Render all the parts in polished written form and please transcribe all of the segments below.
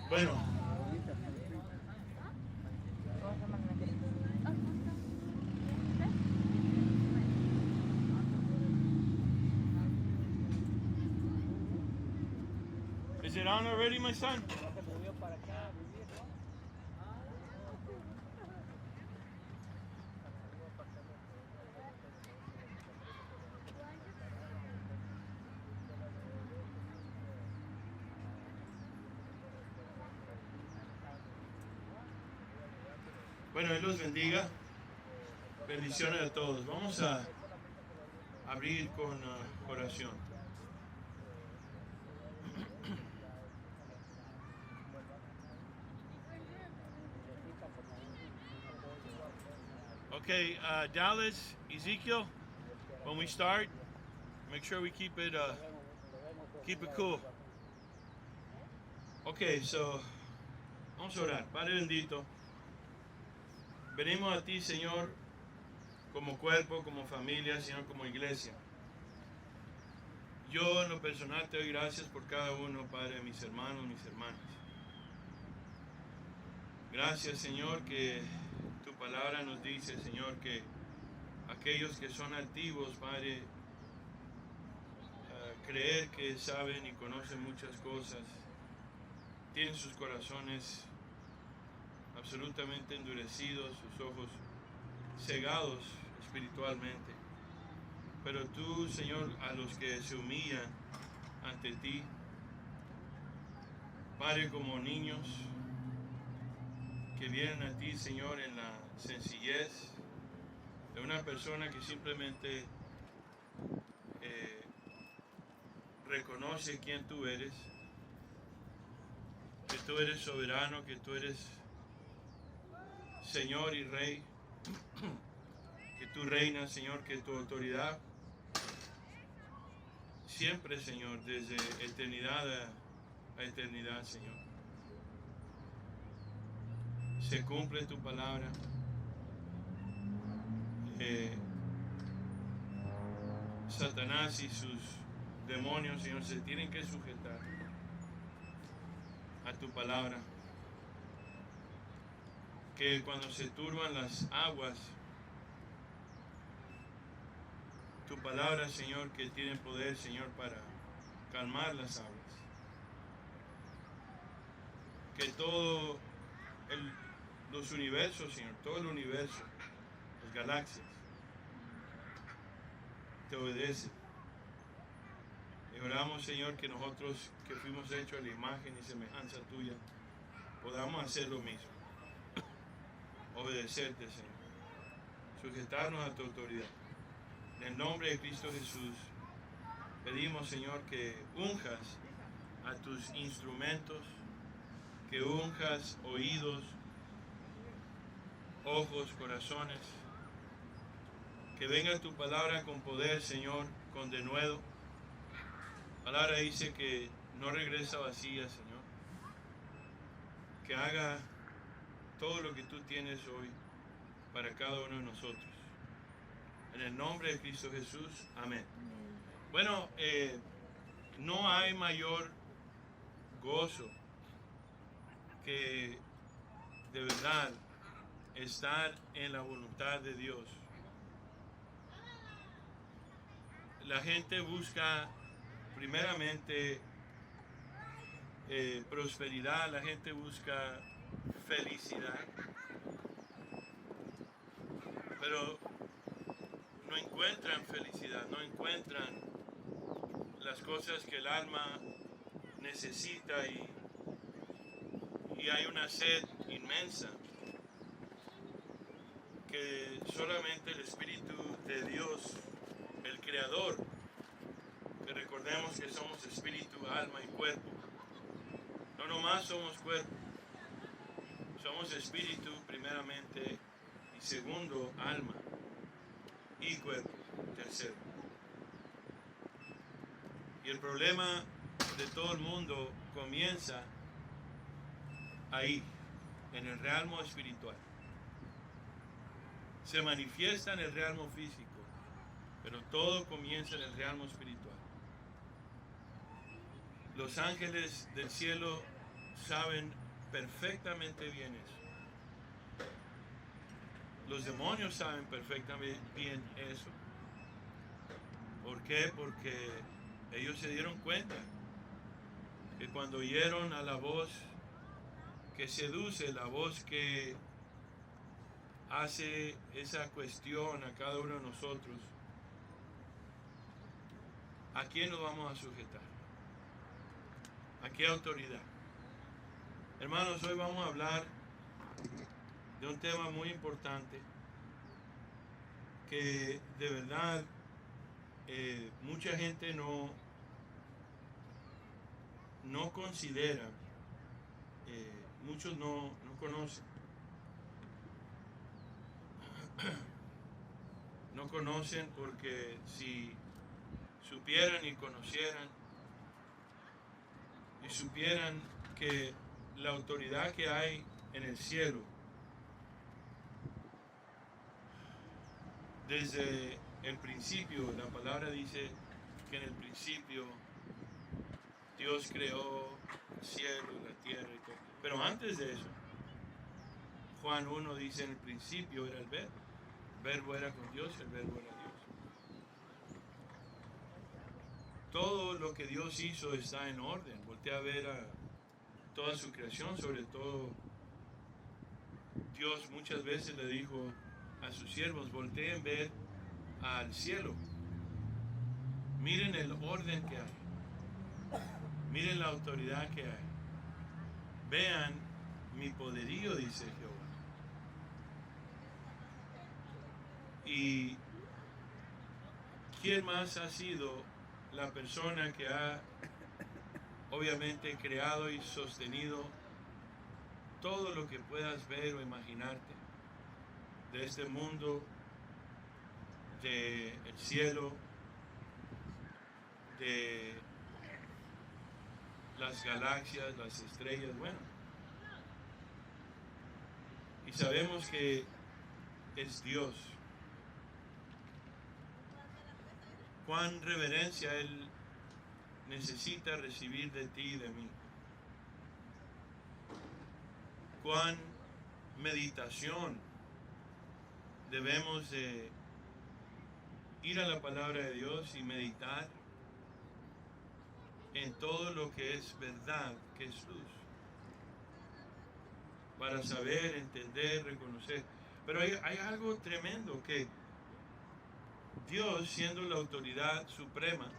Bueno, is it on already, my son? Bueno, Él los bendiga. Bendiciones a todos. Vamos a abrir con oración. Okay, Dallas, Ezekiel, when we start, make sure we keep it cool. Okay, so vamos a orar. Padre bendito, venimos a ti, Señor, como cuerpo, como familia, Señor, como iglesia. Yo en lo personal te doy gracias por cada uno, Padre, mis hermanos, mis hermanas. Gracias, Señor, que tu palabra nos dice, Señor, que aquellos que son altivos, Padre, creer que saben y conocen muchas cosas, tienen sus corazones absolutamente endurecidos, sus ojos cegados espiritualmente. Pero tú, Señor, a los que se humillan ante ti, Padre, como niños que vienen a ti, Señor, en la sencillez de una persona que simplemente reconoce quién tú eres, que tú eres soberano, que tú eres Señor y Rey, que tú reinas, Señor, que tu autoridad siempre, Señor, desde eternidad a eternidad, Señor. Se cumple tu palabra. Satanás y sus demonios, Señor, se tienen que sujetar a tu palabra. Que cuando se turban las aguas, tu palabra, Señor, que tiene poder, Señor, para calmar las aguas. Que todo los universos, Señor, todo el universo, las galaxias, te obedecen. Y oramos, Señor, que nosotros que fuimos hechos a la imagen y semejanza tuya, podamos hacer lo mismo. Obedecerte, Señor. Sujetarnos a tu autoridad. En el nombre de Cristo Jesús, pedimos, Señor, que unjas a tus instrumentos, que unjas oídos, ojos, corazones, que venga tu palabra con poder, Señor, con denuedo. La palabra dice que no regresa vacía, Señor, que haga todo lo que tú tienes hoy para cada uno de nosotros. En el nombre de Cristo Jesús, amén. Bueno, no hay mayor gozo que de verdad estar en la voluntad de Dios. La gente busca primeramente prosperidad, la gente busca felicidad, pero no encuentran felicidad, no encuentran las cosas que el alma necesita y hay una sed inmensa que solamente el Espíritu de Dios, el Creador, que recordemos que somos espíritu, alma y cuerpo. No nomás somos cuerpo, somos espíritu primeramente y segundo alma y cuerpo, tercero. Y el problema de todo el mundo comienza ahí, en el realmo espiritual. Se manifiesta en el realmo físico, pero todo comienza en el realmo espiritual. Los ángeles del cielo saben perfectamente bien eso. Los demonios saben perfectamente bien eso. ¿Por qué? Porque ellos se dieron cuenta que cuando oyeron a la voz que seduce, la voz que hace esa cuestión a cada uno de nosotros, ¿a quién nos vamos a sujetar? ¿A qué autoridad? Hermanos, hoy vamos a hablar de un tema muy importante que de verdad mucha gente no considera, muchos no conocen. No conocen porque si supieran y conocieran y supieran que la autoridad que hay en el cielo, desde el principio, la palabra dice que en el principio Dios creó el cielo, la tierra y todo. Pero antes de eso, Juan 1 dice, en el principio era el verbo era con Dios, el verbo era Dios. Todo lo que Dios hizo está en orden. Voltea a ver a toda su creación, sobre todo Dios muchas veces le dijo a sus siervos, volteen a ver al cielo, miren el orden que hay, miren la autoridad que hay, vean mi poderío, dice Jehová. ¿Y quién más ha sido la persona que ha obviamente creado y sostenido todo lo que puedas ver o imaginarte de este mundo, del cielo, de las galaxias, las estrellas? Bueno, y sabemos que es Dios. Cuán reverencia Él necesita recibir de ti y de mí. Cuán meditación debemos de ir a la palabra de Dios y meditar en todo lo que es verdad, que es luz, para saber, entender, reconocer. Pero hay algo tremendo, que Dios, siendo la autoridad suprema,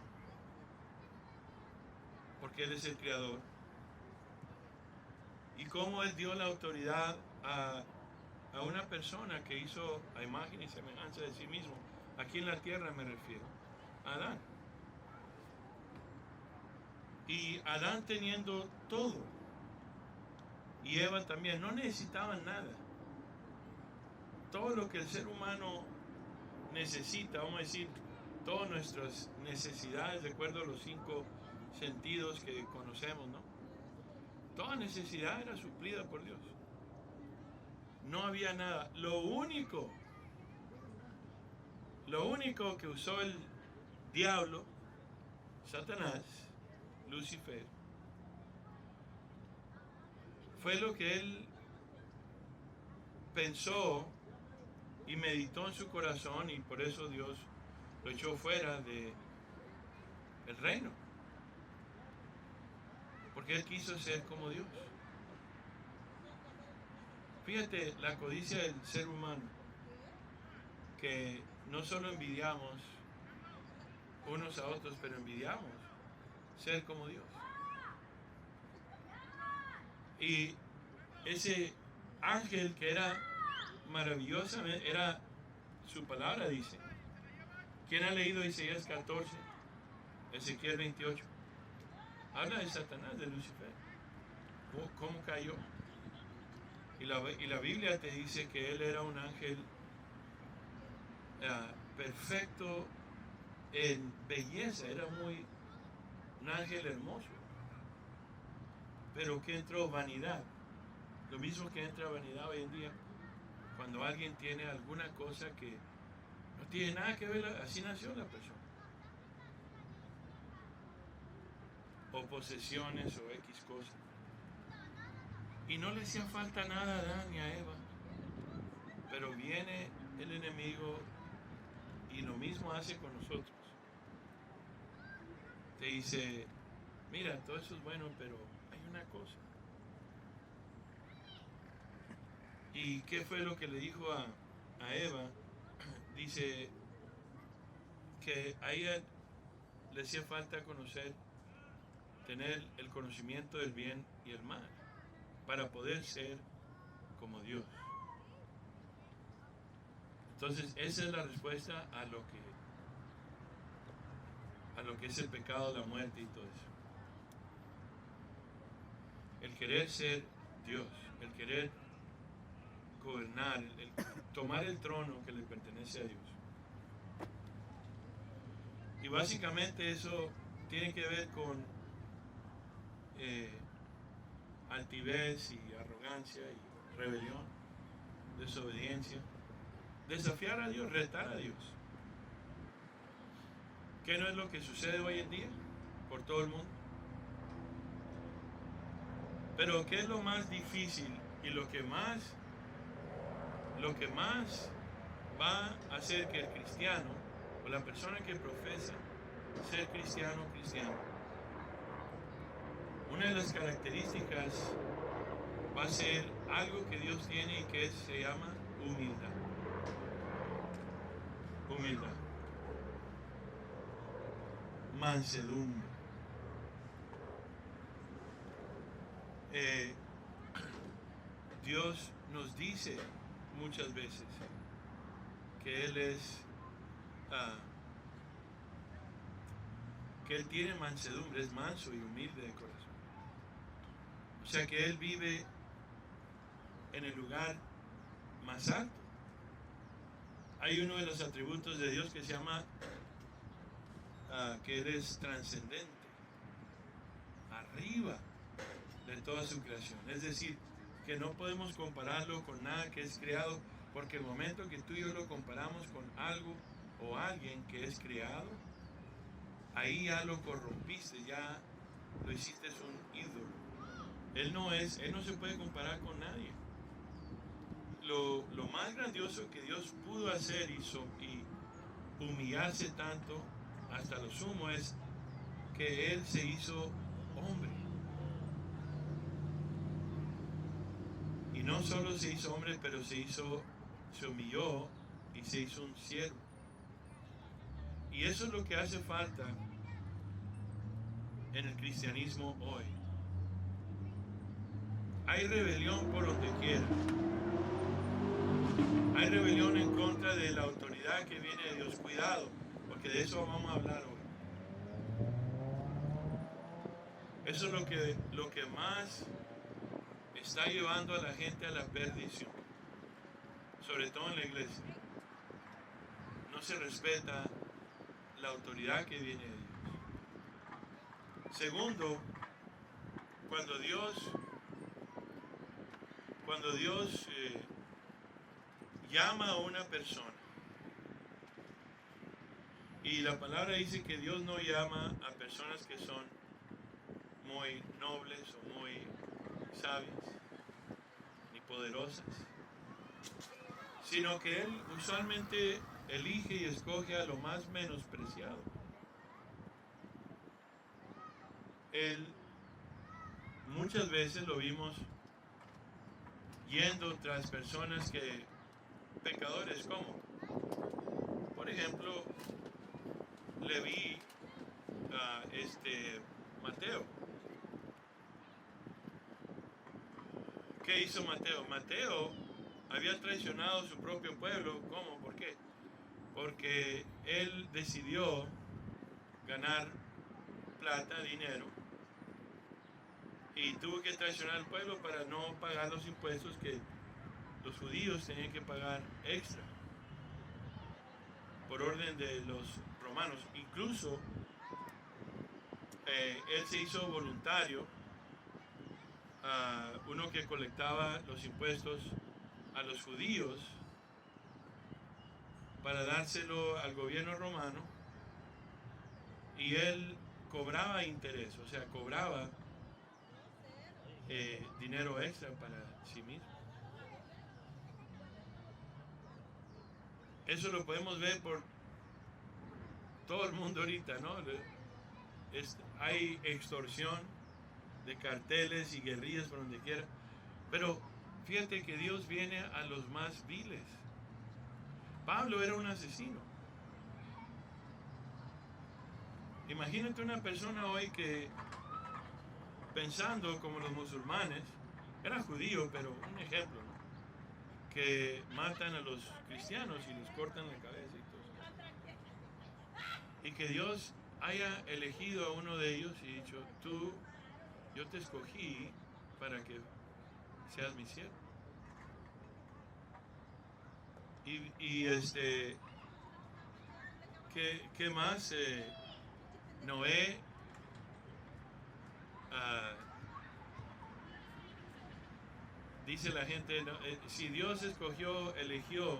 porque Él es el creador, y cómo Él dio la autoridad a una persona que hizo a imagen y semejanza de sí mismo, aquí en la tierra me refiero, a Adán. Y Adán teniendo todo, y Eva también, no necesitaban nada. Todo lo que el ser humano necesita, vamos a decir, todas nuestras necesidades, de acuerdo a los 5 sentidos que conocemos, ¿no? Toda necesidad era suplida por Dios. No había nada. Lo único que usó el diablo, Satanás, Lucifer, fue lo que él pensó y meditó en su corazón, y por eso Dios lo echó fuera del reino, porque él quiso ser como Dios. Fíjate la codicia del ser humano, que no solo envidiamos unos a otros, pero envidiamos ser como Dios. Y ese ángel que era maravillosamente, era su palabra, dice. ¿Quién ha leído Isaías 14, Ezequiel 28? Habla de Satanás, de Lucifer, cómo cayó. Y la Biblia te dice que él era un ángel perfecto en belleza, era un ángel hermoso. Pero que entró vanidad. Lo mismo que entra vanidad hoy en día, cuando alguien tiene alguna cosa que no tiene nada que ver, así nació la persona. O posesiones o X cosas. Y no le hacía falta nada a Adán ni a Eva. Pero viene el enemigo y lo mismo hace con nosotros. Te dice, mira, todo eso es bueno, pero hay una cosa. ¿Y qué fue lo que le dijo a Eva? Dice que a ella le hacía falta conocer, tener el conocimiento del bien y el mal, para poder ser como Dios. Entonces, esa es la respuesta a lo que es el pecado, la muerte y todo eso. El querer ser Dios, el querer gobernar, el tomar el trono que le pertenece a Dios. Y básicamente eso tiene que ver con altivez y arrogancia y rebelión, desobediencia, desafiar a Dios, retar a Dios. ¿Qué no es lo que sucede hoy en día por todo el mundo? Pero ¿qué es lo más difícil y lo que más va a hacer que el cristiano o la persona que profesa ser cristiano, una de las características va a ser algo que Dios tiene y que se llama humildad. Humildad. Mansedumbre. Dios nos dice muchas veces que Él es que Él tiene mansedumbre, es manso y humilde de corazón. O sea que Él vive en el lugar más alto. Hay uno de los atributos de Dios que se llama que Él es trascendente, arriba de toda su creación. Es decir, que no podemos compararlo con nada que es creado, porque el momento que tú y yo lo comparamos con algo o alguien que es creado, ahí ya lo corrompiste, ya lo hiciste un ídolo. Él no se puede comparar con nadie. Lo más grandioso que Dios pudo hacer y humillarse tanto hasta lo sumo es que Él se hizo hombre. Y no solo se hizo hombre, pero se humilló y se hizo un siervo. Y eso es lo que hace falta en el cristianismo hoy. Hay rebelión por donde quiera. Hay rebelión en contra de la autoridad que viene de Dios. Cuidado, porque de eso vamos a hablar hoy. Eso es lo que más está llevando a la gente a la perdición, sobre todo en la iglesia. No se respeta la autoridad que viene de Dios. Segundo, cuando Dios llama a una persona, y la palabra dice que Dios no llama a personas que son muy nobles o muy sabias ni poderosas, sino que Él usualmente elige y escoge a lo más menospreciado. Él muchas veces lo vimos yendo tras personas pecadores como, por ejemplo, Leví, Mateo. ¿Qué hizo Mateo? Mateo había traicionado a su propio pueblo. ¿Cómo? ¿Por qué? Porque él decidió ganar plata, dinero, y tuvo que traicionar al pueblo para no pagar los impuestos que los judíos tenían que pagar extra por orden de los romanos. Incluso él se hizo voluntario, uno que colectaba los impuestos a los judíos para dárselo al gobierno romano, y él cobraba interés, o sea, cobraba dinero extra para sí mismo. Eso lo podemos ver por todo el mundo ahorita, ¿no? Hay extorsión de carteles y guerrillas por donde quiera. Pero fíjate que Dios viene a los más viles. Pablo era un asesino. Imagínate una persona hoy que, pensando como los musulmanes, era judío, pero un ejemplo, ¿no? Que matan a los cristianos y les cortan la cabeza y todo eso. Y que Dios haya elegido a uno de ellos y dicho, yo te escogí para que seas mi siervo. ¿Qué más? Noé, dice la gente, si Dios eligió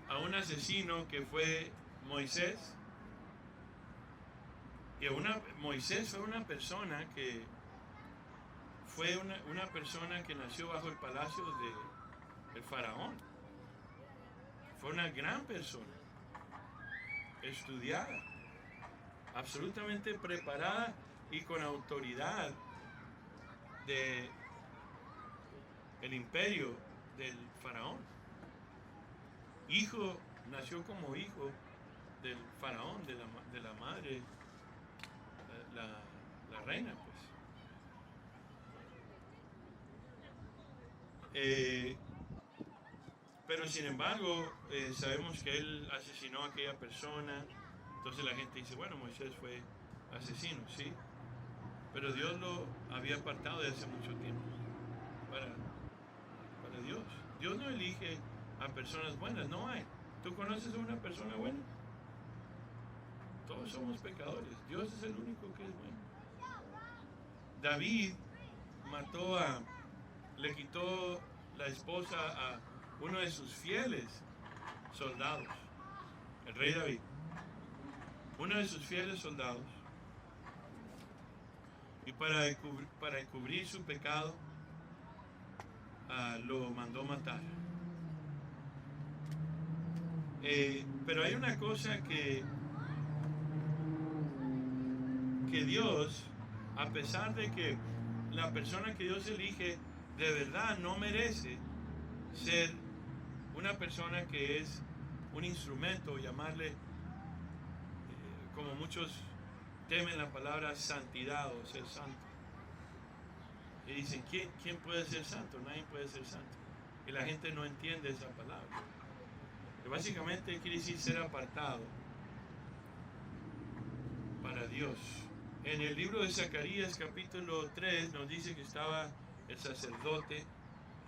a un asesino que fue Moisés, y Moisés fue una persona que nació bajo el palacio del faraón. Fue una gran persona, estudiada, absolutamente preparada y con autoridad del imperio del faraón. Nació como hijo del faraón, de la madre, la reina, pues. Pero sin embargo, sabemos que él asesinó a aquella persona. Entonces la gente dice, bueno, Moisés fue asesino, sí. Pero Dios lo había apartado de hace mucho tiempo para Dios. Dios no elige a personas buenas, no hay. ¿Tú conoces a una persona buena? Todos somos pecadores. Dios es el único que es bueno. David le quitó la esposa a uno de sus fieles soldados, el rey David, uno de sus fieles soldados, y para encubrir su pecado, lo mandó matar. Pero hay una cosa que Dios, a pesar de que la persona que Dios elige de verdad no merece ser una persona que es un instrumento, llamarle, como muchos temen la palabra santidad o ser santo. Y dicen, ¿quién puede ser santo? Nadie puede ser santo. Y la gente no entiende esa palabra. Que básicamente quiere decir ser apartado para Dios. En el libro de Zacarías capítulo 3 nos dice que estaba el sacerdote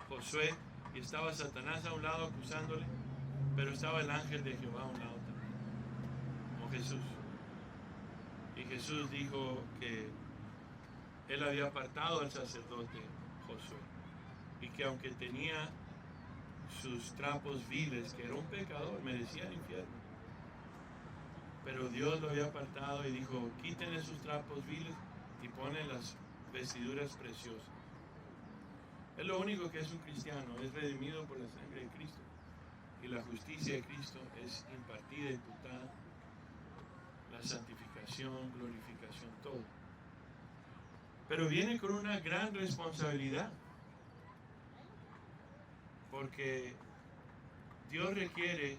Josué y estaba Satanás a un lado acusándole, pero estaba el ángel de Jehová a un lado también, como Jesús. Y Jesús dijo que él había apartado al sacerdote Josué y que aunque tenía sus trapos viles, que era un pecador, merecía el infierno, pero Dios lo había apartado y dijo, quítenle sus trapos viles y ponen las vestiduras preciosas. Es lo único que es un cristiano, es redimido por la sangre de Cristo. Y la justicia de Cristo es impartida y imputada, la santificación, glorificación, todo. Pero viene con una gran responsabilidad, porque Dios requiere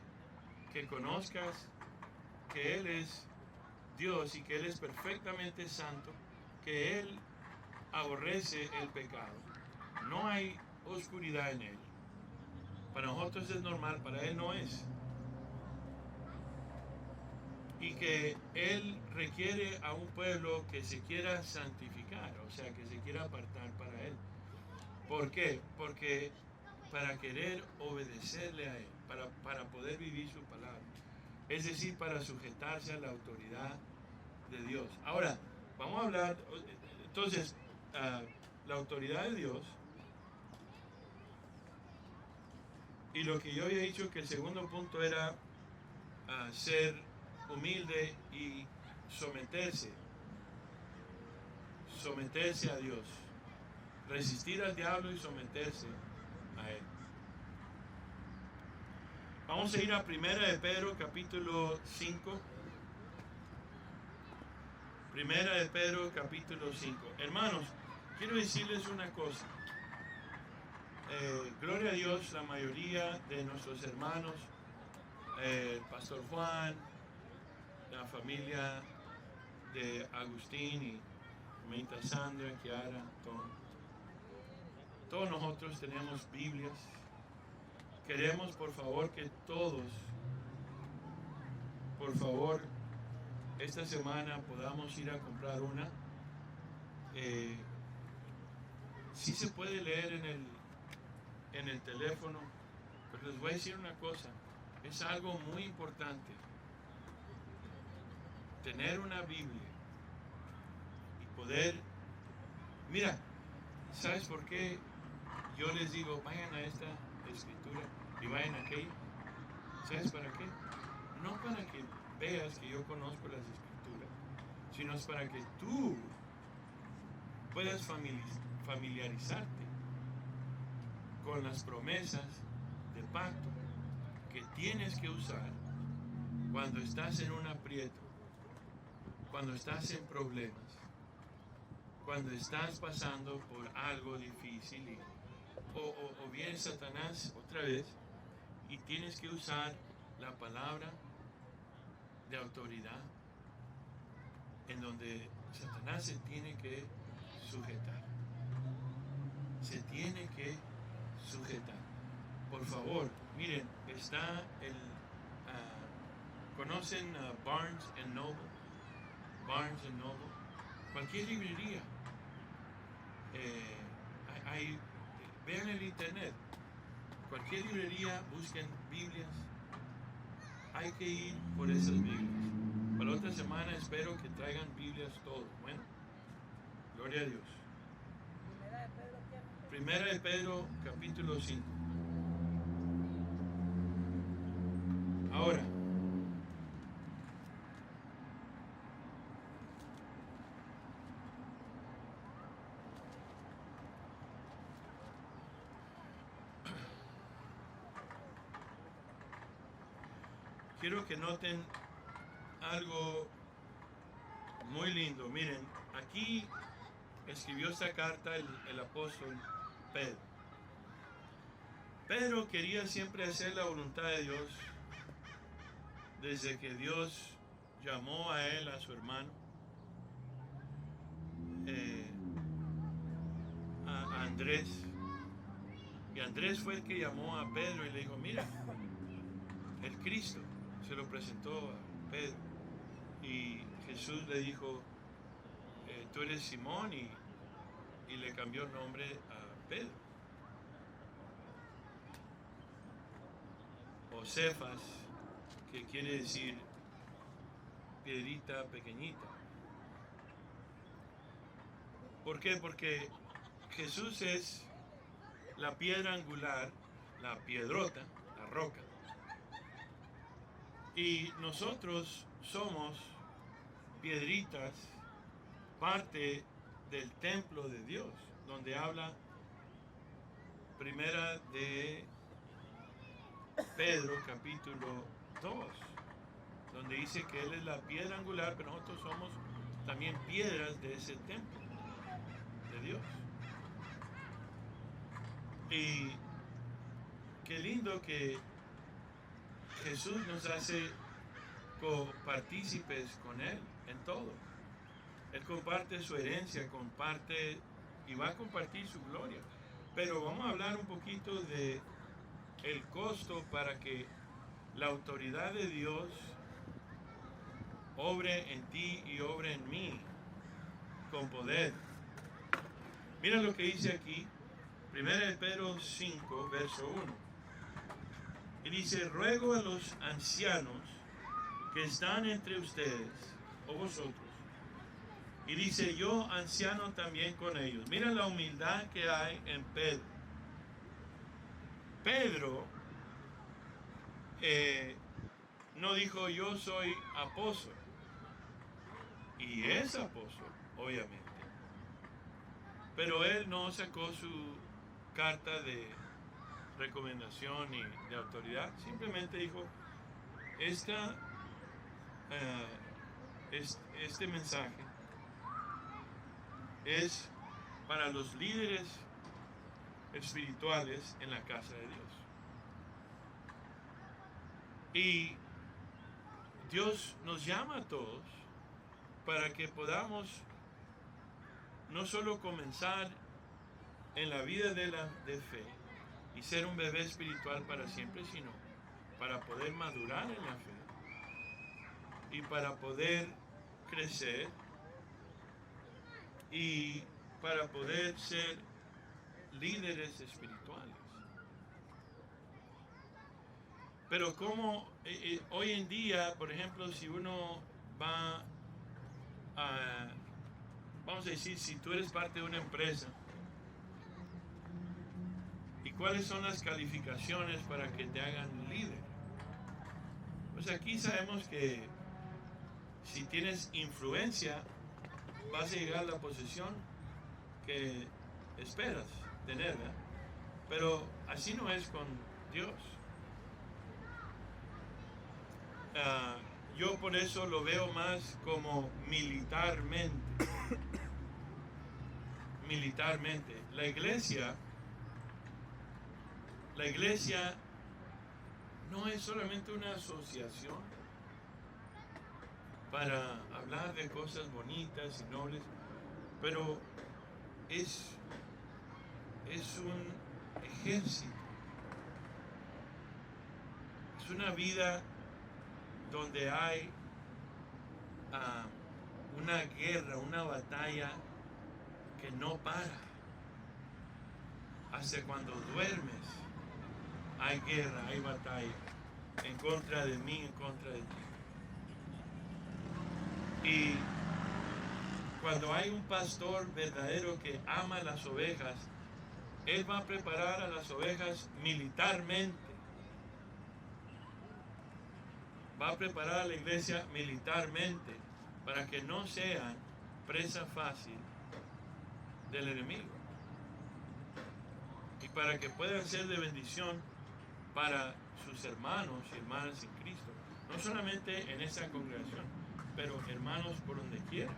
que conozcas que Él es Dios y que Él es perfectamente santo, que Él aborrece el pecado. No hay oscuridad en Él. Para nosotros es normal, para Él no es. Y que Él requiere a un pueblo que se quiera santificar, o sea, que se quiera apartar para Él. ¿Por qué? Porque para querer obedecerle a Él, para poder vivir su palabra. Es decir, para sujetarse a la autoridad de Dios. Ahora, vamos a hablar, entonces, la autoridad de Dios. Y lo que yo había dicho que el segundo punto era ser humilde y someterse a Dios. resistir al diablo y someterse a él. Vamos a ir a Primera de Pedro, capítulo 5. Primera de Pedro, capítulo 5. Hermanos, quiero decirles una cosa. Gloria a Dios, la mayoría de nuestros hermanos, el pastor Juan, la familia de Agustín y Mita Sandra, Kiara, todos nosotros tenemos Biblias. Queremos, por favor, que todos, por favor, esta semana podamos ir a comprar una. Sí se puede leer en el teléfono, pero les voy a decir una cosa, es algo muy importante tener una Biblia y poder, mira, ¿sabes por qué yo les digo vayan a esta escritura y vayan a aquella? ¿Sabes para qué? No para que veas que yo conozco las escrituras, sino es para que tú puedas familiarizarte con las promesas de pacto que tienes que usar cuando estás en un aprieto, cuando estás en problemas, cuando estás pasando por algo difícil o viene Satanás otra vez y tienes que usar la palabra de autoridad en donde Satanás se tiene que sujetar. Se tiene que sujetar. Por favor, miren, está ¿conocen Barnes and Noble? Barnes and Noble. Cualquier librería. Vean el internet. Cualquier librería, busquen Biblias. Hay que ir por esas Biblias. Para la otra semana espero que traigan Biblias todos. Bueno, gloria a Dios. Primera de Pedro, capítulo 5. Ahora, quiero que noten algo muy lindo. Miren, aquí escribió esta carta el apóstol Pedro. Pedro quería siempre hacer la voluntad de Dios desde que Dios llamó a él, a su hermano, a Andrés. Y Andrés fue el que llamó a Pedro y le dijo, mira, el Cristo se lo presentó a Pedro. Y Jesús le dijo, tú eres Simón, y le cambió el nombre a Pedro. O Cefas, que quiere decir piedrita pequeñita. ¿Por qué? Porque Jesús es la piedra angular, la piedrota, la roca. Y nosotros somos piedritas, parte del templo de Dios, donde habla Primera de Pedro, capítulo 2, donde dice que Él es la piedra angular, pero nosotros somos también piedras de ese templo de Dios. Y qué lindo que Jesús nos hace copartícipes con Él en todo. Él comparte su herencia, comparte y va a compartir su gloria. Pero vamos a hablar un poquito de el costo para que la autoridad de Dios obre en ti y obre en mí con poder. Mira lo que dice aquí, 1 Pedro 5, verso 1. Y dice, ruego a los ancianos que están entre ustedes, o vosotros. Y dice, yo anciano también con ellos. Mira la humildad que hay en Pedro. Pedro no dijo, yo soy apóstol. Y es apóstol, obviamente. Pero él no sacó su carta de recomendación y de autoridad, simplemente dijo, este mensaje es para los líderes espirituales en la casa de Dios. Y Dios nos llama a todos para que podamos no solo comenzar en la vida de fe y ser un bebé espiritual para siempre, sino para poder madurar en la fe y para poder crecer y para poder ser líderes espirituales. Pero como hoy en día, por ejemplo, si uno va a, vamos a decir, si tú eres parte de una empresa, ¿y cuáles son las calificaciones para que te hagan líder? Pues aquí sabemos que si tienes influencia, vas a llegar a la posición que esperas tener, ¿verdad? Pero así no es con Dios. Yo por eso lo veo más como militarmente. Militarmente. La iglesia no es solamente una asociación para hablar de cosas bonitas y nobles, pero es un ejército. Es una vida donde hay una guerra, una batalla que no para. Hasta cuando duermes hay guerra, hay batalla en contra de mí, en contra de ti. Y cuando hay un pastor verdadero que ama las ovejas, él va a preparar a las ovejas militarmente. Va a preparar a la iglesia militarmente para que no sean presa fácil del enemigo y para que puedan ser de bendición para sus hermanos y hermanas en Cristo, no solamente en esta congregación, pero hermanos por donde quiera.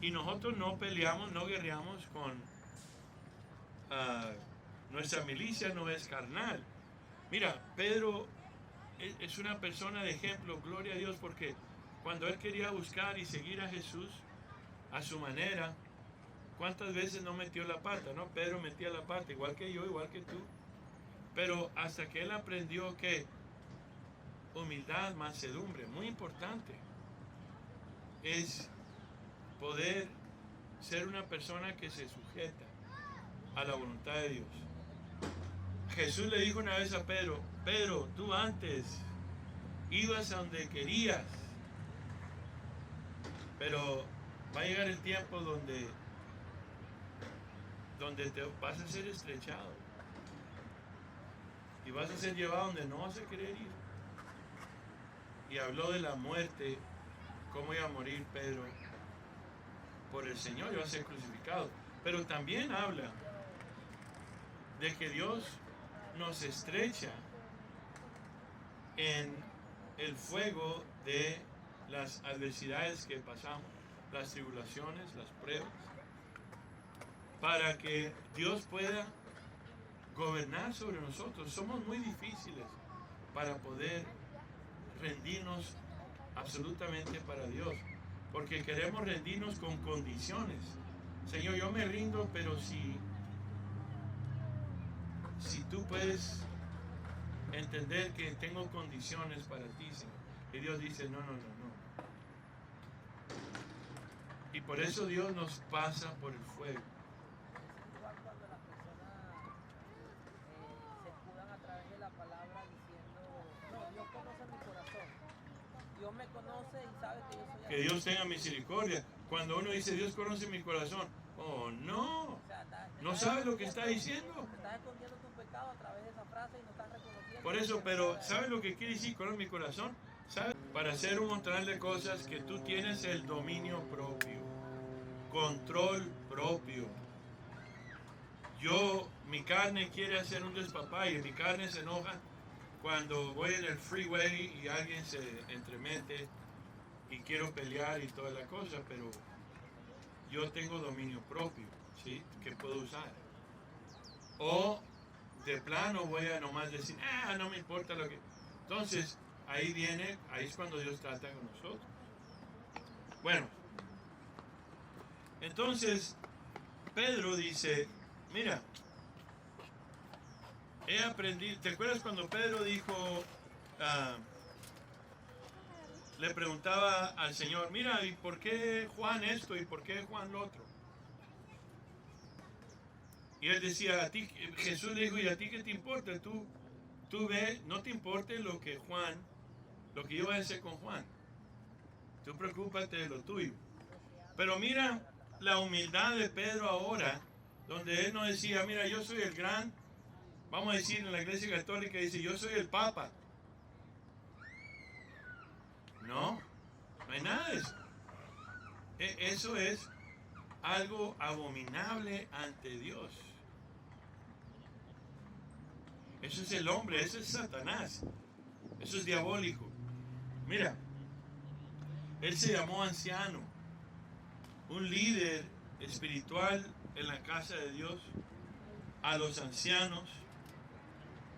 Y nosotros no peleamos, no guerreamos con nuestra milicia, no es carnal. Mira, Pedro es una persona de ejemplo, gloria a Dios, porque cuando él quería buscar y seguir a Jesús a su manera, ¿cuántas veces no metió la pata? ¿No? Pedro metía la pata, igual que yo, igual que tú. Pero hasta que él aprendió que humildad, mansedumbre, muy importante, es poder ser una persona que se sujeta a la voluntad de Dios. Jesús le dijo una vez a Pedro, Pedro, tú antes ibas a donde querías, pero va a llegar el tiempo donde te vas a ser estrechado y vas a ser llevado donde no vas a querer ir. Y habló de la muerte, cómo iba a morir Pedro por el Señor, iba a ser crucificado. Pero también habla de que Dios nos estrecha en el fuego de las adversidades que pasamos, las tribulaciones, las pruebas, para que Dios pueda gobernar sobre nosotros. Somos muy difíciles para poder rendirnos absolutamente para Dios, porque queremos rendirnos con condiciones. Señor, yo me rindo, pero si tú puedes entender que tengo condiciones para ti, Señor. Y Dios dice, no. Y por eso Dios nos pasa por el fuego. Cuando las personas se escudan a través de la palabra diciendo, no, Dios conoce mi corazón. Dios me conoce y sabe que yo soy así. Que Dios tenga misericordia. Cuando uno dice, Dios conoce mi corazón, oh no, no sabe lo que está diciendo. Estás escondiendo tu pecado a través de esa frase y no estás reconociendo. Por eso, pero ¿sabe lo que quiere decir conoce mi corazón? ¿sabes? Para hacer un montón de cosas que tú tienes el dominio propio, control propio. Mi carne quiere hacer un despapalle, mi carne se enoja cuando voy en el freeway y alguien se entremete y quiero pelear y toda la cosa, pero yo tengo dominio propio, ¿sí? Que puedo usar. O de plano voy a nomás decir, no me importa lo que... Entonces, ahí es cuando Dios trata con nosotros. Bueno, entonces Pedro dice, mira, he aprendido, ¿te acuerdas cuando Pedro dijo, le preguntaba al Señor, mira, ¿y por qué Juan esto y por qué Juan lo otro? Y él decía, a ti, Jesús le dijo, ¿y a ti qué te importa? Tú ve, no te importe lo que yo voy a hacer con Juan. Tú preocúpate de lo tuyo. Pero mira la humildad de Pedro ahora, donde él no decía, mira, yo soy el gran, vamos a decir en la Iglesia Católica, dice, yo soy el Papa. No hay nada de eso. Eso es algo abominable ante Dios. Eso es el hombre, eso es Satanás, eso es diabólico. Mira, él se llamó anciano, un líder espiritual en la casa de Dios. A los ancianos,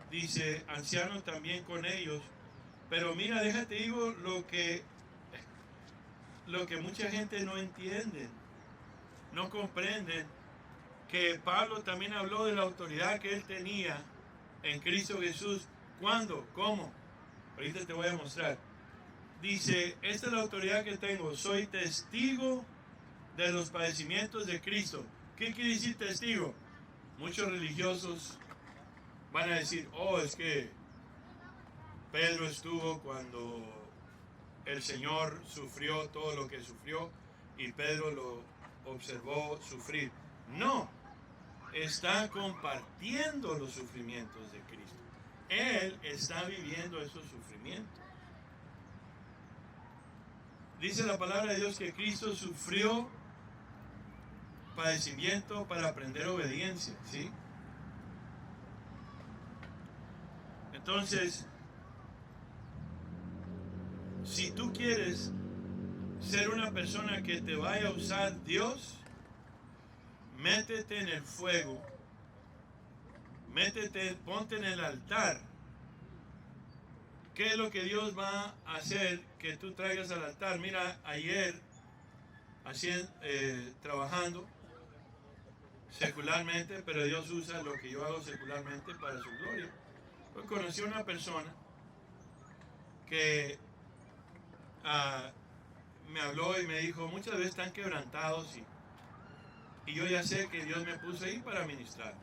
dice, ancianos también con ellos. Pero mira, déjate digo lo que mucha gente no entiende, no comprenden, que Pablo también habló de la autoridad que él tenía en Cristo Jesús. ¿Cuándo? ¿Cómo? Ahorita te voy a mostrar. Dice, esta es la autoridad que tengo, soy testigo de los padecimientos de Cristo. ¿Qué quiere decir testigo? Muchos religiosos van a decir, es que Pedro estuvo cuando el Señor sufrió todo lo que sufrió y Pedro lo observó sufrir. No, está compartiendo los sufrimientos de Cristo. Él está viviendo esos sufrimientos. Dice la palabra de Dios que Cristo sufrió padecimiento para aprender obediencia, ¿sí? Entonces, si tú quieres ser una persona que te vaya a usar Dios, métete en el fuego, ponte en el altar. ¿Qué es lo que Dios va a hacer que tú traigas al altar? Mira, ayer, trabajando secularmente, pero Dios usa lo que yo hago secularmente para su gloria. Pues conocí a una persona que me habló y me dijo, muchas veces están quebrantados y yo ya sé que Dios me puso ahí para ministrar.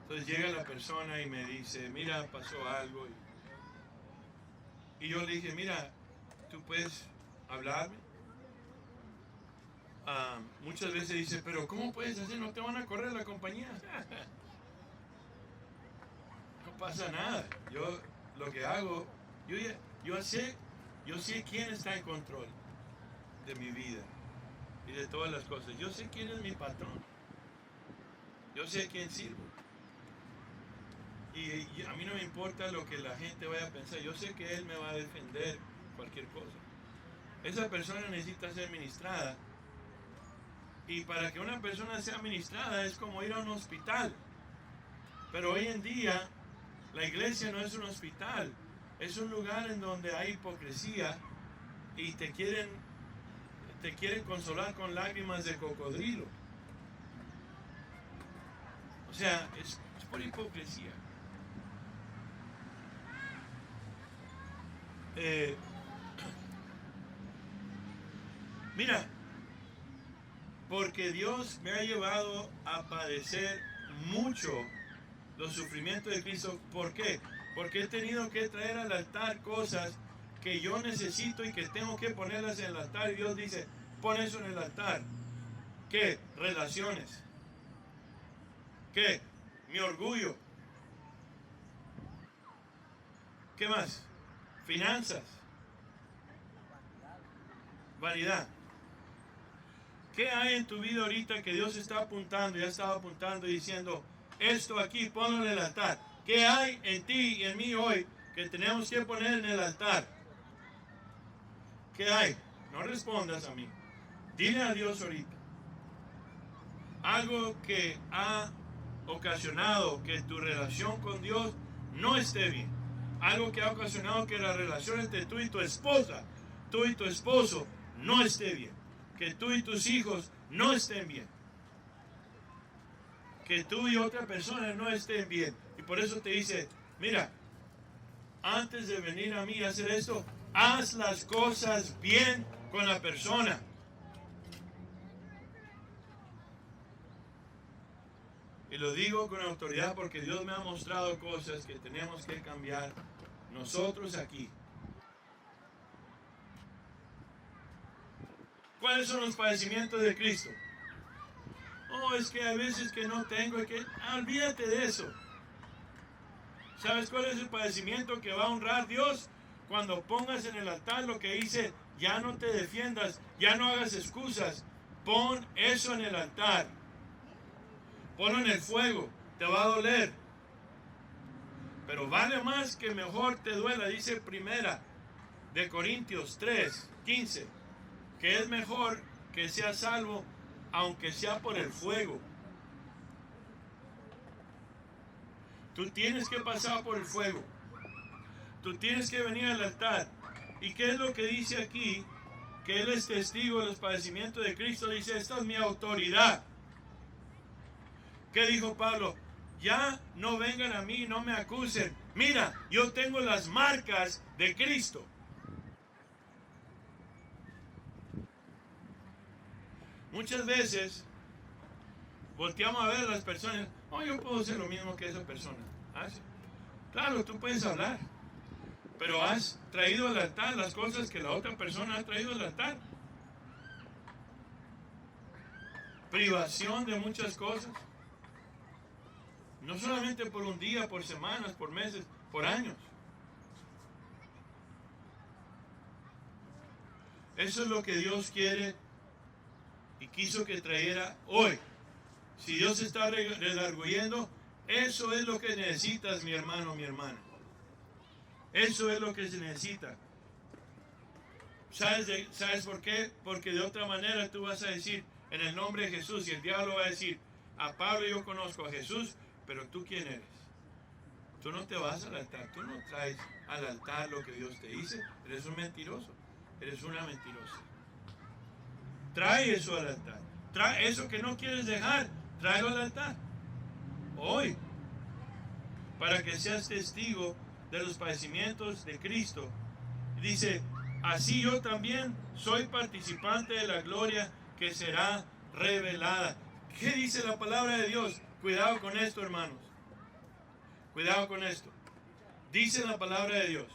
Entonces llega la persona y me dice, mira, pasó algo. Y yo le dije, mira, tú puedes hablarme. Muchas veces dice, pero ¿cómo puedes hacer? No te van a correr la compañía. No pasa nada. Yo lo que hago, yo sé quién está en control de mi vida y de todas las cosas. Yo sé quién es mi patrón. Yo sé a quién sirvo. Y a mí no me importa lo que la gente vaya a pensar. Yo sé que Él me va a defender cualquier cosa. Esa persona necesita ser ministrada. Y para que una persona sea ministrada es como ir a un hospital. Pero hoy en día la iglesia no es un hospital. Es un lugar en donde hay hipocresía y te quieren consolar con lágrimas de cocodrilo. O sea, es por hipocresía. Mira, porque Dios me ha llevado a padecer mucho los sufrimientos de Cristo. ¿Por qué? Porque he tenido que traer al altar cosas que yo necesito y que tengo que ponerlas en el altar. Y Dios dice, pon eso en el altar. ¿Qué? Relaciones. ¿Qué? Mi orgullo. ¿Qué más? finanzas, vanidad. ¿Qué hay en tu vida ahorita que Dios está apuntando, ya estaba apuntando y diciendo, esto aquí, ponlo en el altar? ¿Qué hay en ti y en mí hoy que tenemos que poner en el altar? ¿Qué hay? No respondas a mí. Dile a Dios ahorita. Algo que ha ocasionado que tu relación con Dios no esté bien. Algo que ha ocasionado que la relación entre tú y tu esposa, tú y tu esposo, no esté bien. Que tú y tus hijos no estén bien. Que tú y otra persona no estén bien. Y por eso te dice, mira, antes de venir a mí a hacer esto, haz las cosas bien con la persona. Y lo digo con autoridad porque Dios me ha mostrado cosas que tenemos que cambiar nosotros aquí. ¿Cuáles son los padecimientos de Cristo? Oh, es que a veces que no tengo, olvídate de eso. ¿Sabes cuál es el padecimiento que va a honrar Dios? Cuando pongas en el altar lo que dice, ya no te defiendas, ya no hagas excusas, pon eso en el altar. Ponlo en el fuego, te va a doler. Pero vale más que mejor te duela, dice Primera de Corintios 3:15, que es mejor que sea salvo, aunque sea por el fuego. Tú tienes que pasar por el fuego. Tú tienes que venir al altar. ¿Y qué es lo que dice aquí? Que Él es testigo de los padecimientos de Cristo. Dice, esta es mi autoridad. ¿Qué dijo Pablo? Ya no vengan a mí, no me acusen. Mira, yo tengo las marcas de Cristo. Muchas veces volteamos a ver a las personas. Oh, yo puedo hacer lo mismo que esa persona. ¿Sí? Claro, tú puedes hablar, pero has traído al altar las cosas que la otra persona ha traído al altar. Privación de muchas cosas. No solamente por un día, por semanas, por meses, por años. Eso es lo que Dios quiere y quiso que trajera hoy. Si Dios está redarguyendo, eso es lo que necesitas, mi hermano, mi hermana. Eso es lo que se necesita. ¿Sabes por qué? Porque de otra manera tú vas a decir, en el nombre de Jesús, y el diablo va a decir, a Pablo yo conozco, a Jesús, pero ¿tú quién eres? Tú no te vas al altar, tú no traes al altar lo que Dios te dice. Eres un mentiroso, eres una mentirosa. Trae eso al altar. Trae eso que no quieres dejar, tráelo al altar. Hoy, para que seas testigo de los padecimientos de Cristo. Dice, así yo también soy participante de la gloria que será revelada. ¿Qué dice la palabra de Dios? Cuidado con esto, hermanos. Cuidado con esto. Dice la palabra de Dios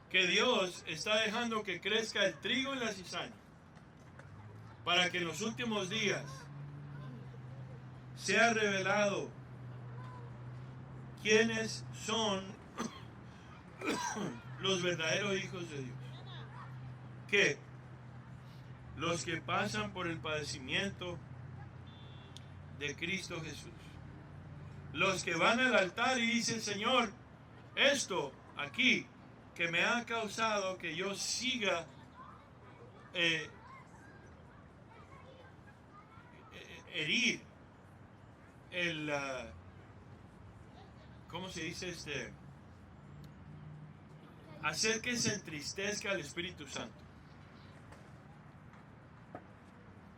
que Dios está dejando que crezca el trigo y la cizaña para que en los últimos días sea revelado quiénes son los verdaderos hijos de Dios. Que los que pasan por el padecimiento de Cristo Jesús. Los que van al altar y dicen, Señor, esto aquí que me ha causado que yo siga herir el ¿cómo se dice? Hacer que se entristezca al Espíritu Santo.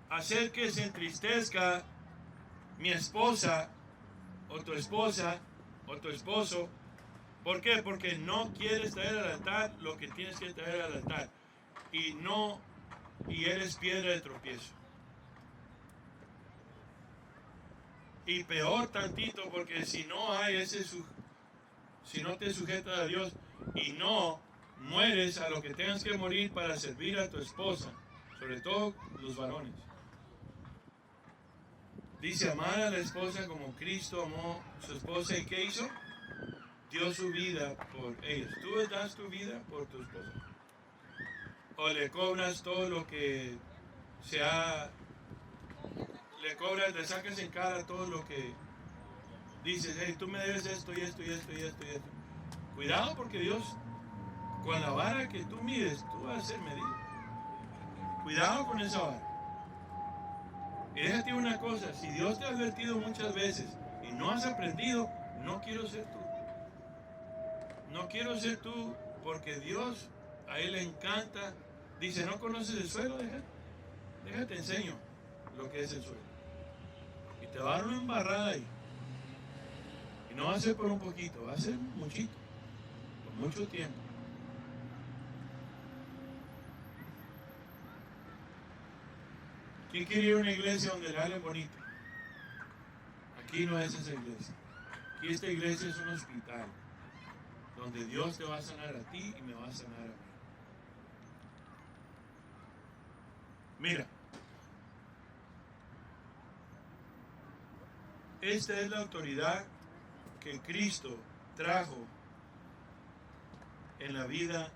Hacer que se entristezca mi esposa o tu esposa o tu esposo. ¿Por qué? Porque no quieres traer al altar lo que tienes que traer al altar. Y eres piedra de tropiezo. Y peor tantito, porque si no hay si no te sujetas a Dios y no mueres a lo que tengas que morir para servir a tu esposa, sobre todo los varones. Dice amar a la esposa como Cristo amó a su esposa. ¿Y qué hizo? dio su vida por ellos. ¿Tú das tu vida por tu esposa? ¿O le cobras todo lo que le cobras, le sacas en cara todo lo que dices, hey, tú me debes esto y esto y esto y esto y esto? Cuidado, porque Dios, con la vara que tú mides, tú vas a ser medido. Cuidado con esa vara. Y déjate una cosa, si Dios te ha advertido muchas veces y no has aprendido, no quiero ser tú. No quiero ser tú, porque Dios, a Él le encanta. Dice, ¿no conoces el suelo? Déjate enseño lo que es el suelo. Y te va a dar una embarrada ahí. Y no va a ser por un poquito, va a ser muchito, por mucho tiempo. ¿Quién quiere ir a una iglesia donde le hablen bonito? Aquí no es esa iglesia. Aquí esta iglesia es un hospital, donde Dios te va a sanar a ti y me va a sanar a mí. Mira, esta es la autoridad que Cristo trajo en la vida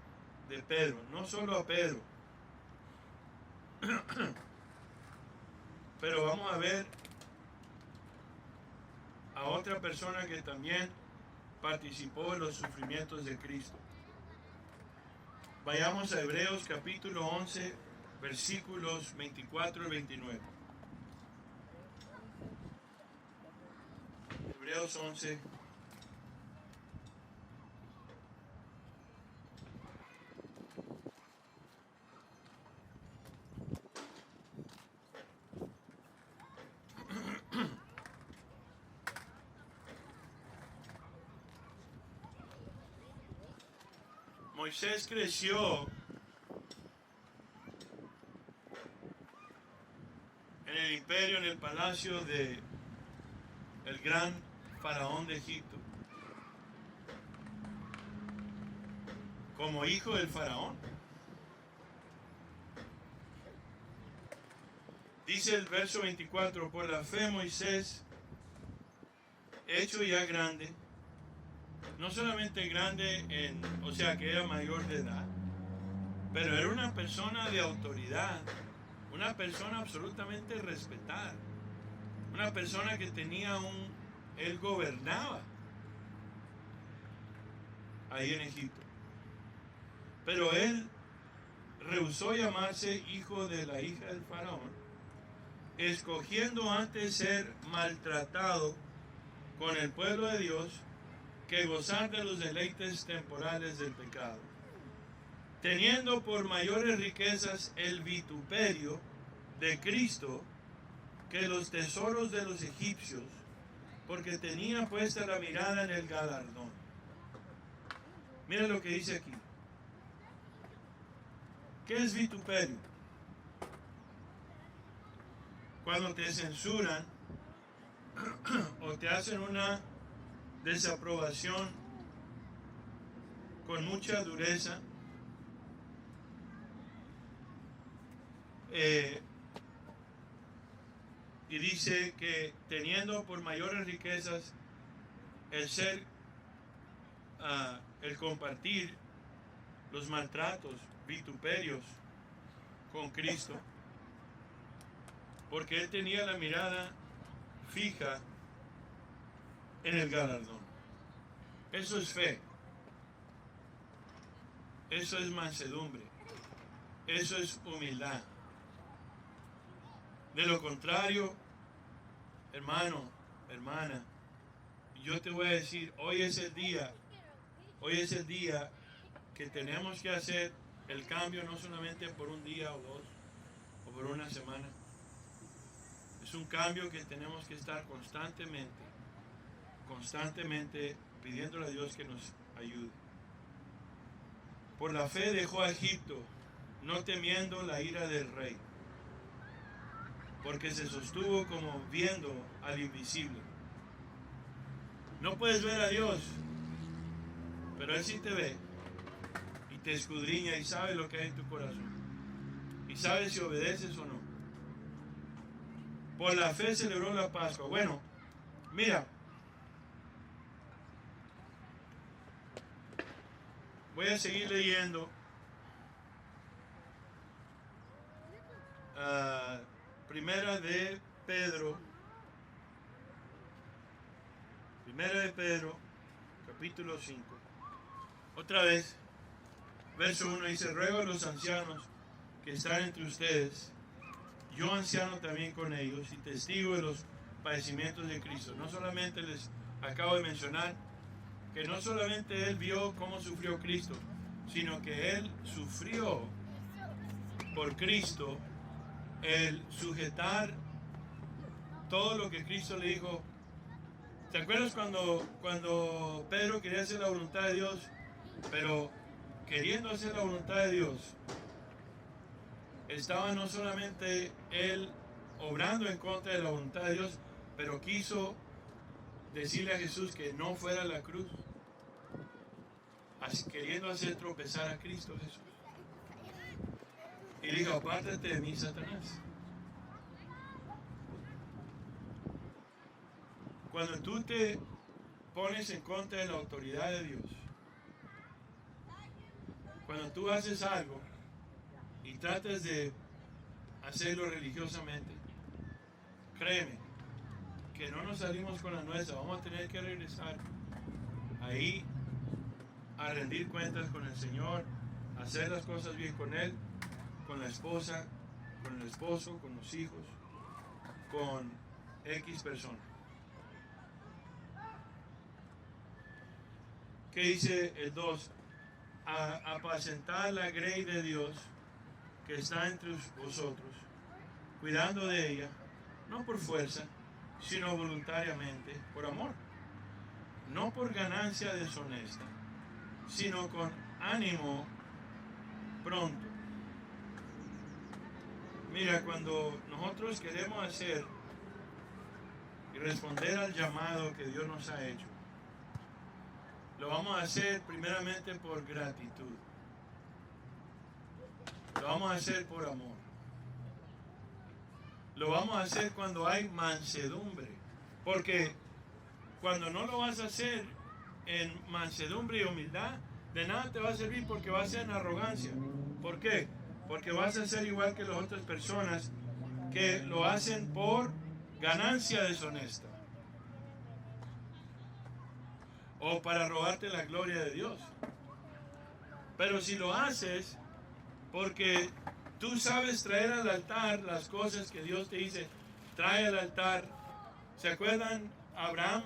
de Pedro, no solo a Pedro, pero vamos a ver a otra persona que también participó en los sufrimientos de Cristo. Vayamos a Hebreos capítulo 11, versículos 24 y 29. Hebreos 11. Moisés creció en el imperio, en el palacio de el gran faraón de Egipto, como hijo del faraón. Dice el verso 24, por la fe Moisés, hecho ya grande, no solamente grande o sea que era mayor de edad, pero era una persona de autoridad, una persona absolutamente respetada, una persona que tenía él gobernaba ahí en Egipto. Pero él rehusó llamarse hijo de la hija del faraón, escogiendo antes ser maltratado con el pueblo de Dios que gozar de los deleites temporales del pecado, teniendo por mayores riquezas el vituperio de Cristo que los tesoros de los egipcios, porque tenía puesta la mirada en el galardón. Mira lo que dice aquí. ¿Qué es vituperio? Cuando te censuran o te hacen una desaprobación con mucha dureza, y dice que teniendo por mayores riquezas el ser, el compartir los maltratos, vituperios con Cristo, porque él tenía la mirada fija en el galardón. Eso es fe, eso es mansedumbre, eso es humildad. De lo contrario, hermano, hermana, yo te voy a decir, hoy es el día que tenemos que hacer el cambio, no solamente por un día o dos o por una semana. Es un cambio que tenemos que estar constantemente pidiéndole a Dios que nos ayude. Por la fe dejó a Egipto, no temiendo la ira del rey, porque se sostuvo como viendo al invisible. No puedes ver a Dios, pero Él sí te ve y te escudriña y sabe lo que hay en tu corazón y sabe si obedeces o no. Por la fe celebró la Pascua. Bueno, mira, Voy a seguir leyendo. Primera de Pedro, capítulo 5. Otra vez, verso 1 dice: ruego a los ancianos que están entre ustedes, yo anciano también con ellos y testigo de los padecimientos de Cristo. No solamente les acabo de mencionar que no solamente Él vio cómo sufrió Cristo, sino que Él sufrió por Cristo, el sujetar todo lo que Cristo le dijo. ¿Te acuerdas cuando Pedro quería hacer la voluntad de Dios? Pero queriendo hacer la voluntad de Dios, estaba no solamente él obrando en contra de la voluntad de Dios, pero quiso decirle a Jesús que no fuera a la cruz, queriendo hacer tropezar a Cristo Jesús. Y dijo: apártate de mí, Satanás. Cuando tú te pones en contra de la autoridad de Dios, cuando tú haces algo y tratas de hacerlo religiosamente, créeme que no nos salimos con la nuestra. Vamos a tener que regresar ahí a rendir cuentas con el Señor, a hacer las cosas bien con Él, con la esposa, con el esposo, con los hijos, con X persona. ¿Qué dice el 2? Apacentar la grey de Dios que está entre vosotros, cuidando de ella, no por fuerza, sino voluntariamente, por amor, no por ganancia deshonesta, sino con ánimo pronto. Mira, cuando nosotros queremos hacer y responder al llamado que Dios nos ha hecho, lo vamos a hacer primeramente por gratitud. Lo vamos a hacer por amor. Lo vamos a hacer cuando hay mansedumbre. Porque cuando no lo vas a hacer en mansedumbre y humildad, de nada te va a servir, porque va a ser en arrogancia. ¿Por qué? Porque vas a ser igual que las otras personas que lo hacen por ganancia deshonesta, o para robarte la gloria de Dios. Pero si lo haces porque tú sabes traer al altar las cosas que Dios te dice, trae al altar. ¿Se acuerdan Abraham?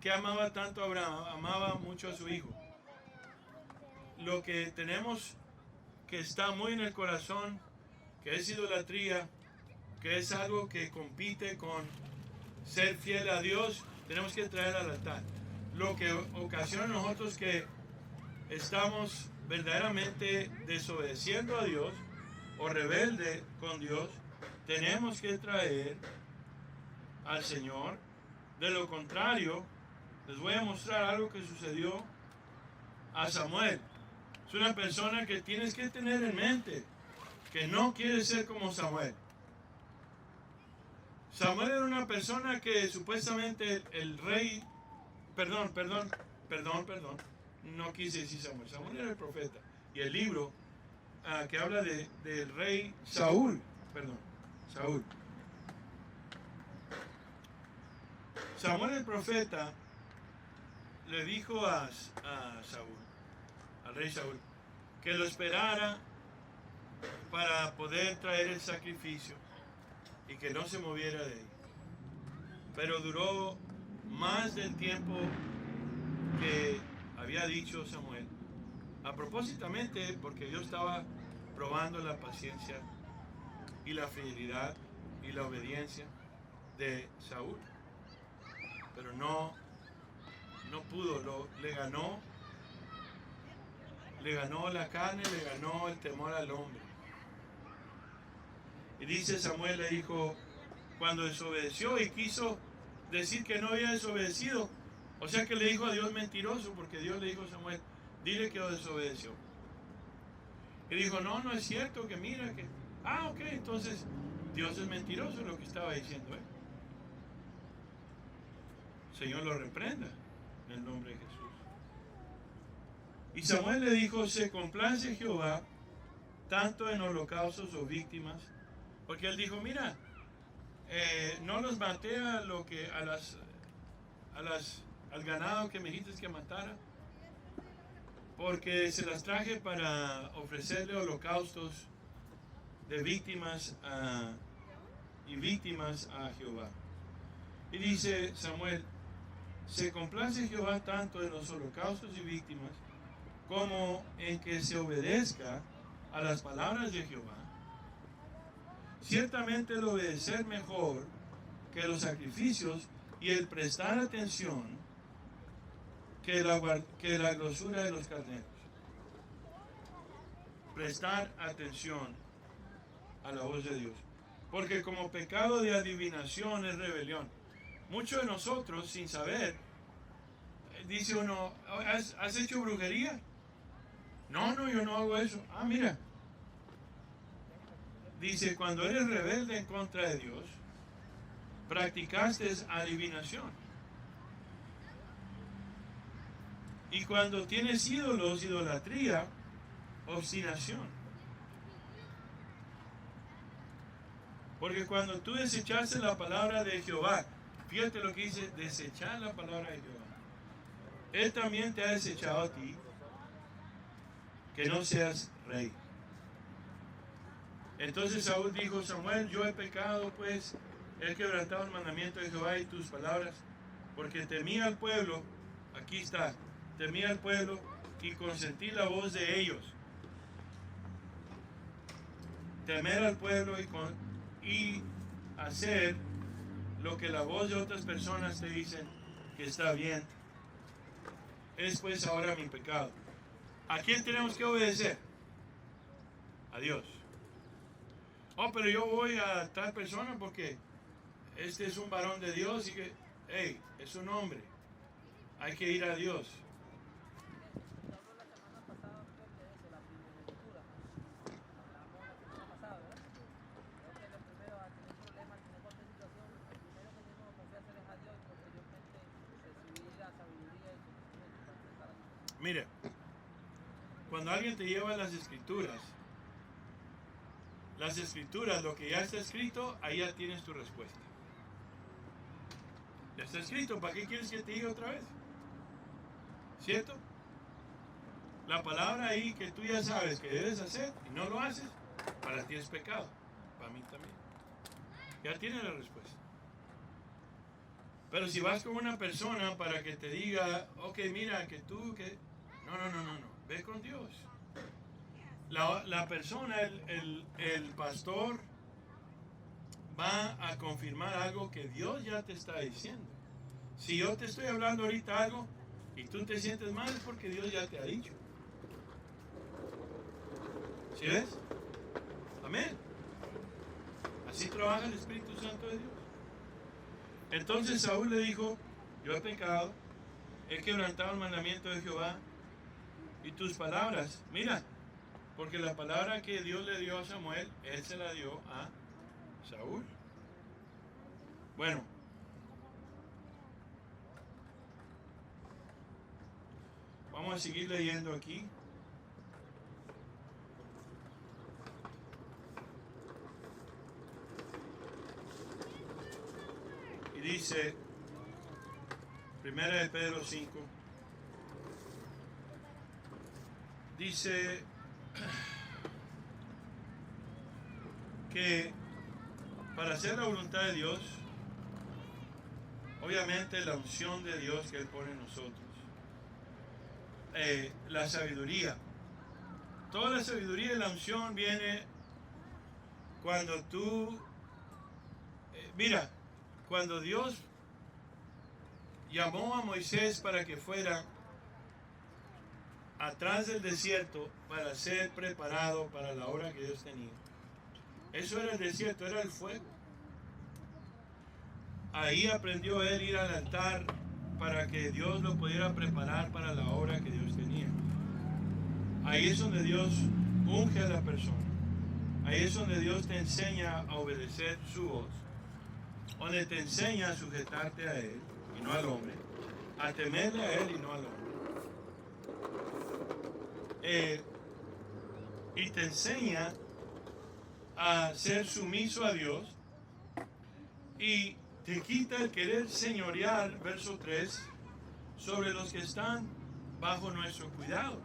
Que amaba tanto a Abraham, amaba mucho a su hijo. Lo que tenemos que está muy en el corazón, que es idolatría, que es algo que compite con ser fiel a Dios, tenemos que traer al altar. Lo que ocasiona en nosotros que estamos verdaderamente desobedeciendo a Dios o rebelde con Dios, tenemos que traer al Señor. De lo contrario, les voy a mostrar algo que sucedió a Samuel. Es una persona que tienes que tener en mente, que no quiere ser como Samuel. Samuel era una persona que supuestamente el rey, perdón, no quise decir Samuel. Samuel era el profeta. Y el libro que habla del rey Saúl. Samuel el profeta le dijo a Saúl, al rey Saúl, que lo esperara para poder traer el sacrificio y que no se moviera de ahí. Pero duró más del tiempo que había dicho Samuel, a propósitamente porque Dios estaba probando la paciencia y la fidelidad y la obediencia de Saúl. Pero no pudo, le ganó la carne, le ganó el temor al hombre. Y dice Samuel, le dijo, cuando desobedeció y quiso decir que no había desobedecido, o sea que le dijo a Dios mentiroso, porque Dios le dijo a Samuel, dile que lo desobedeció. Y dijo, no es cierto, que mira que... ok, entonces Dios es mentiroso, lo que estaba diciendo él. Señor lo reprenda en el nombre de Jesús. Y Samuel le dijo, se complace Jehová tanto en holocaustos o víctimas, porque él dijo, mira, no los maté a lo que al ganado que me dijiste que matara, porque se las traje para ofrecerle holocaustos de víctimas y víctimas a Jehová. Y dice Samuel, se complace Jehová tanto en los holocaustos y víctimas como en que se obedezca a las palabras de Jehová. Ciertamente el obedecer mejor que los sacrificios y el prestar atención que la grosura de los carneros. Prestar atención a la voz de Dios. Porque como pecado de adivinación es rebelión. Muchos de nosotros, sin saber, dice uno, ¿has hecho brujería? No, yo no hago eso. Ah, mira. Dice, cuando eres rebelde en contra de Dios, practicaste adivinación. Y cuando tienes ídolos, idolatría, obstinación. Porque cuando tú desechaste la palabra de Jehová, fíjate lo que dice, desechar la palabra de Jehová. Él también te ha desechado a ti, que no seas rey. Entonces Saúl dijo, Samuel, yo he pecado, pues he quebrantado el mandamiento de Jehová y tus palabras, porque temí al pueblo, aquí está, temí al pueblo y consentí la voz de ellos. Temer al pueblo y hacer lo que la voz de otras personas te dicen que está bien, es pues ahora mi pecado. ¿A quién tenemos que obedecer? A Dios. Oh, pero yo voy a tal persona porque este es un varón de Dios y que, hey, es un hombre. Hay que ir a Dios. Hablamos la semana pasada de eso, la primogenitura. Hablamos la semana pasada, ¿verdad? Creo que lo primero a tener problemas, tener cualquier situación, lo primero que tenemos que hacer es a Dios y posteriormente recibir la sabiduría y conocimiento para enfrentar la situación. Mire, cuando alguien te lleva las escrituras, lo que ya está escrito, ahí ya tienes tu respuesta. Ya está escrito, ¿para qué quieres que te diga otra vez? ¿Cierto? La palabra ahí que tú ya sabes que debes hacer y no lo haces, para ti es pecado, para mí también. Ya tienes la respuesta. Pero si vas con una persona para que te diga, ok, mira, que tú, que... No, ve con Dios. La persona, el pastor, va a confirmar algo que Dios ya te está diciendo. Si yo te estoy hablando ahorita algo y tú te sientes mal, es porque Dios ya te ha dicho. ¿Sí ves? Amén. Así trabaja el Espíritu Santo de Dios. Entonces Saúl le dijo, yo he pecado, he quebrantado el mandamiento de Jehová y tus palabras, mira, porque la palabra que Dios le dio a Samuel, él se la dio a Saúl. Bueno, vamos a seguir leyendo aquí. Y dice, 1 de Pedro 5, dice que para hacer la voluntad de Dios, obviamente la unción de Dios que Él pone en nosotros, la sabiduría, toda la sabiduría y la unción viene cuando tú, mira, cuando Dios llamó a Moisés para que fuera atrás del desierto para ser preparado para la obra que Dios tenía. Eso era el desierto, era el fuego. Ahí aprendió él a ir al altar para que Dios lo pudiera preparar para la obra que Dios tenía. Ahí es donde Dios unge a la persona. Ahí es donde Dios te enseña a obedecer su voz. Donde te enseña a sujetarte a Él y no al hombre. A temerle a Él y no al hombre. y te enseña a ser sumiso a Dios y te quita el querer señorear, verso 3, sobre los que están bajo nuestro cuidado.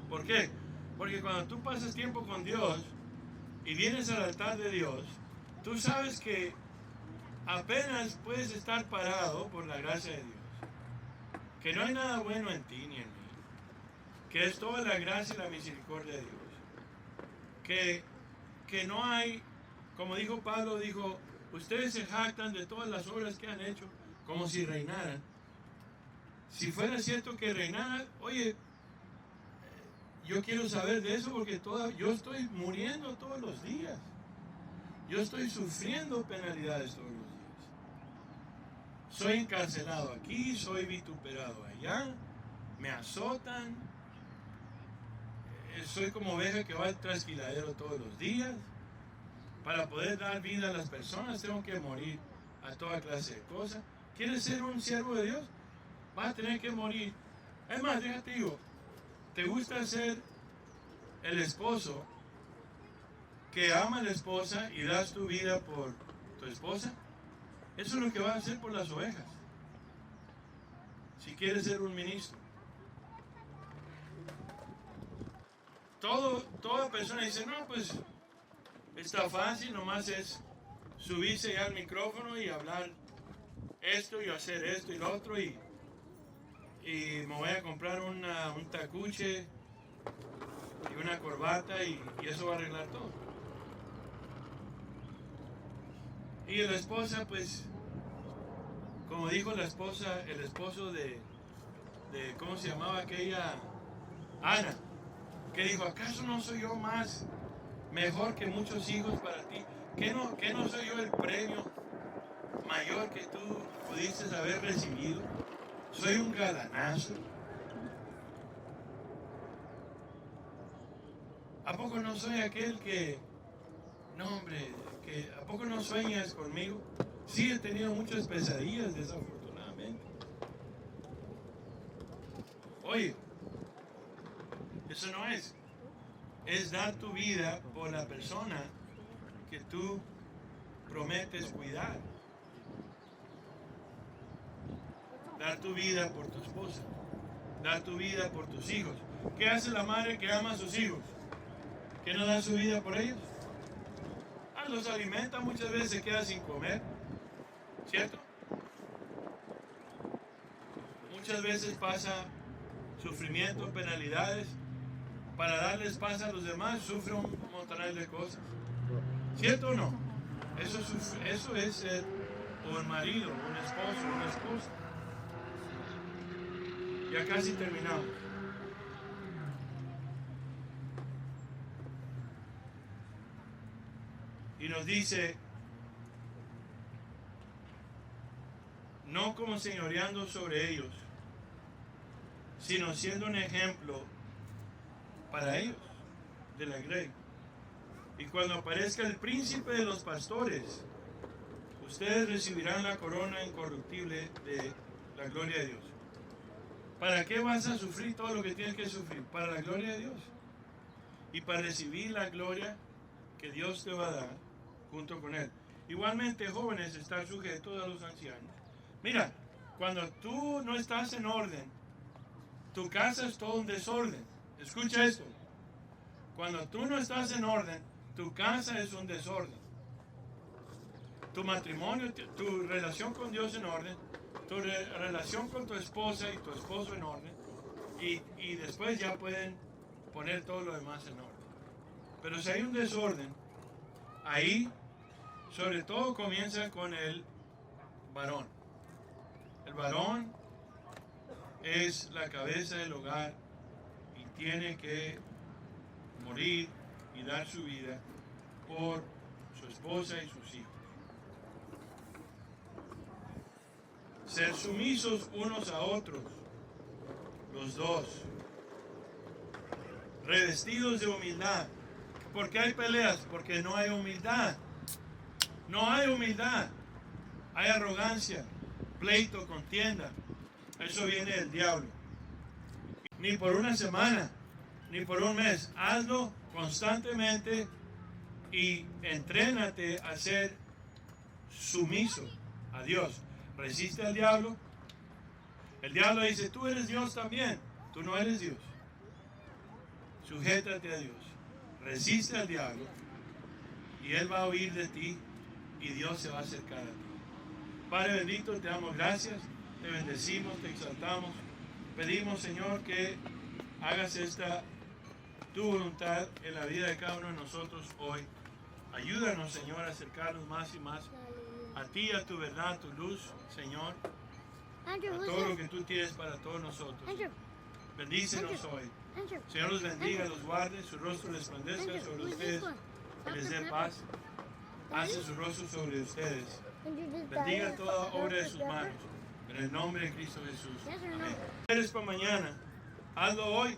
¿Por qué? Porque cuando tú pasas tiempo con Dios y vienes al altar de Dios, tú sabes que apenas puedes estar parado por la gracia de Dios. Que no hay nada bueno en ti ni en mí. Que es toda la gracia y la misericordia de Dios. Que no hay, como dijo Pablo, dijo, ustedes se jactan de todas las obras que han hecho como si reinaran. Si fuera cierto que reinaran, oye, yo quiero saber de eso porque yo estoy muriendo todos los días. Yo estoy sufriendo penalidades todos los días. Soy encarcelado aquí, soy vituperado allá, me azotan, soy como oveja que va al trasquiladero todos los días. Para poder dar vida a las personas tengo que morir a toda clase de cosas. ¿Quieres ser un siervo de Dios? Vas a tener que morir. Es más, déjate digo, ¿te gusta ser el esposo que ama a la esposa y das tu vida por tu esposa? Eso es lo que vas a hacer por las ovejas. Si quieres ser un ministro. Toda persona dice, no, pues está fácil, nomás es subirse ya al micrófono y hablar esto y hacer esto y lo otro y me voy a comprar un tacuche y una corbata y eso va a arreglar todo. Y la esposa, pues, como dijo la esposa, el esposo de ¿cómo se llamaba aquella? Ana, que dijo, ¿acaso no soy yo más mejor que muchos hijos para ti? ¿Qué no soy yo el premio mayor que tú pudiste haber recibido? Soy un galanazo. ¿A poco no soy aquel que, no hombre, que a poco no sueñas conmigo? Sí, he tenido muchas pesadillas, desafortunadamente. Oye, eso no es dar tu vida por la persona que tú prometes cuidar. Dar tu vida por tu esposa, dar tu vida por tus hijos. ¿Qué hace la madre que ama a sus hijos? ¿Que no da su vida por ellos? Los alimenta, muchas veces se queda sin comer, ¿cierto? Muchas veces pasa sufrimiento, penalidades, para darles paz a los demás, sufre un montón de cosas, ¿cierto o no? Eso es ser un marido, un esposo, una esposa. Ya casi terminamos. Y nos dice, no como señoreando sobre ellos, sino siendo un ejemplo para ellos de la grey. Y cuando aparezca el príncipe de los pastores, ustedes recibirán la corona incorruptible de la gloria de Dios. ¿Para qué vas a sufrir todo lo que tienes que sufrir? Para la gloria de Dios. Y para recibir la gloria que Dios te va a dar junto con Él. Igualmente, jóvenes, estar sujetos a los ancianos. Mira, cuando tú no estás en orden, tu casa es todo un desorden. Escucha esto. Cuando tú no estás en orden, tu casa es un desorden. Tu matrimonio, tu relación con Dios en orden, tu relación con tu esposa y tu esposo en orden, y después ya pueden poner todo lo demás en orden. Pero si hay un desorden, ahí sobre todo comienza con el varón. El varón es la cabeza del hogar y tiene que morir y dar su vida por su esposa y sus hijos. Ser sumisos unos a otros, los dos, revestidos de humildad. ¿Por qué hay peleas? Porque no hay humildad. No hay humildad. Hay arrogancia, pleito, contienda. Eso viene del diablo. Ni por una semana, ni por un mes. Hazlo constantemente y entrénate a ser sumiso a Dios. Resiste al diablo. El diablo dice, tú eres Dios también. Tú no eres Dios. Sujétate a Dios. Resiste al diablo y él va a oír de ti y Dios se va a acercar a ti. Padre bendito, te damos gracias, te bendecimos, te exaltamos. Pedimos, Señor, que hagas esta tu voluntad en la vida de cada uno de nosotros hoy. Ayúdanos, Señor, a acercarnos más y más a ti, a tu verdad, a tu luz, Señor, a todo lo que tú tienes para todos nosotros. Bendícenos hoy. Señor los bendiga, los guarde, su rostro resplandezca sobre ustedes, que les dé paz. Hace su rostro sobre ustedes. Bendiga toda obra de sus manos. En el nombre de Cristo Jesús. Amén. Eres para mañana. Hazlo hoy.